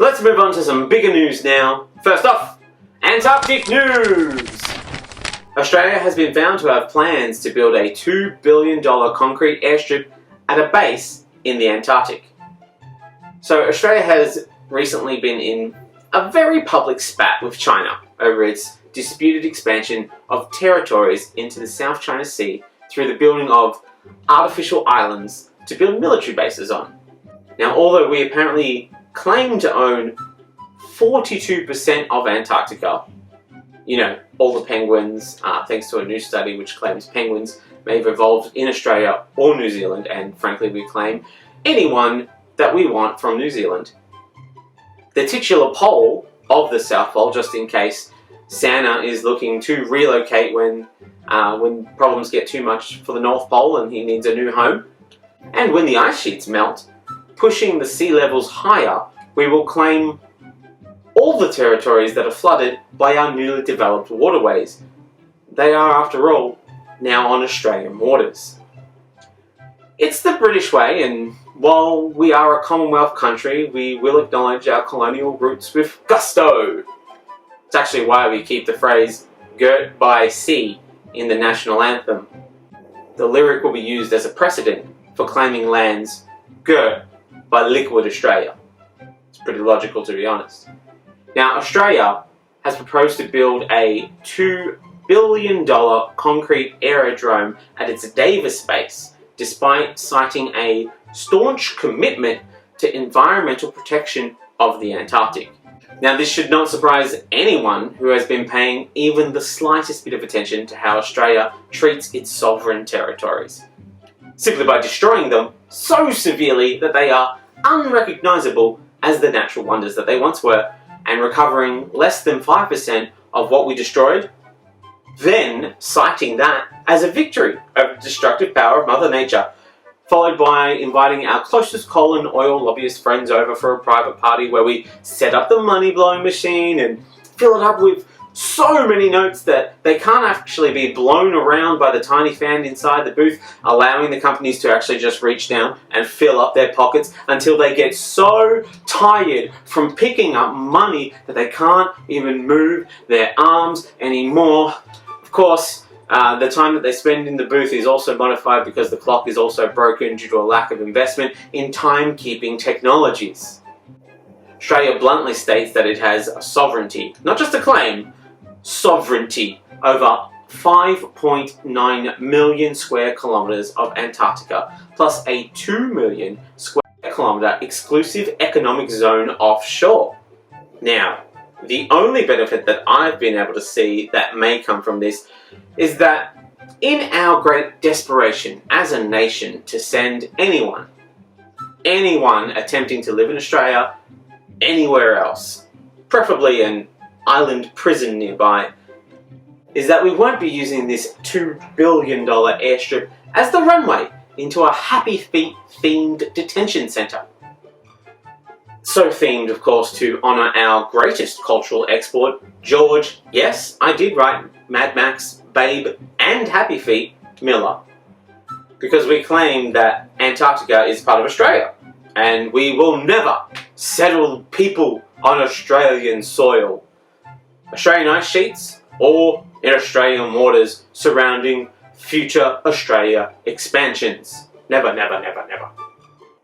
So let's move on to some bigger news now. First off, Antarctic news! Australia has been found to have plans to build a $2 billion concrete airstrip at a base in the Antarctic. So Australia has recently been in a very public spat with China over its disputed expansion of territories into the South China Sea through the building of artificial islands to build military bases on. Now, although we apparently claim to own 42% of Antarctica, you know, all the penguins, thanks to a new study which claims penguins may have evolved in Australia or New Zealand, and frankly we claim anyone that we want from New Zealand. The titular pole of the South Pole, just in case Santa is looking to relocate when problems get too much for the North Pole and he needs a new home. And when the ice sheets melt, pushing the sea levels higher, we will claim all the territories that are flooded by our newly developed waterways. They are, after all, now on Australian waters. It's the British way, and while we are a Commonwealth country, we will acknowledge our colonial roots with gusto. It's actually why we keep the phrase "girt by sea" in the national anthem. The lyric will be used as a precedent for claiming lands girt by liquid Australia. It's pretty logical, to be honest. Now, Australia has proposed to build a $2 billion concrete aerodrome at its Davis base, despite citing a staunch commitment to environmental protection of the Antarctic. Now, this should not surprise anyone who has been paying even the slightest bit of attention to how Australia treats its sovereign territories, simply by destroying them so severely that they are unrecognisable as the natural wonders that they once were, and recovering less than 5% of what we destroyed, then citing that as a victory over the destructive power of Mother Nature, followed by inviting our closest coal and oil lobbyist friends over for a private party where we set up the money-blowing machine and fill it up with so many notes that they can't actually be blown around by the tiny fan inside the booth, allowing the companies to actually just reach down and fill up their pockets until they get so tired from picking up money that they can't even move their arms anymore. Of course, the time that they spend in the booth is also modified because the clock is also broken due to a lack of investment in timekeeping technologies. Australia bluntly states that it has a sovereignty, not just a claim, sovereignty over 5.9 million square kilometres of Antarctica, plus a 2 million square kilometre exclusive economic zone offshore. Now, the only benefit that I've been able to see that may come from this is that in our great desperation as a nation to send anyone attempting to live in Australia anywhere else, preferably an island prison nearby, is that we won't be using this $2 billion airstrip as the runway into a Happy Feet themed detention centre. So themed, of course, to honour our greatest cultural export, George, yes, I did write Mad Max, Babe and Happy Feet, Miller, because we claim that Antarctica is part of Australia, and we will never settle people on Australian soil, Australian ice sheets, or in Australian waters surrounding future Australia expansions. Never, never, never, never.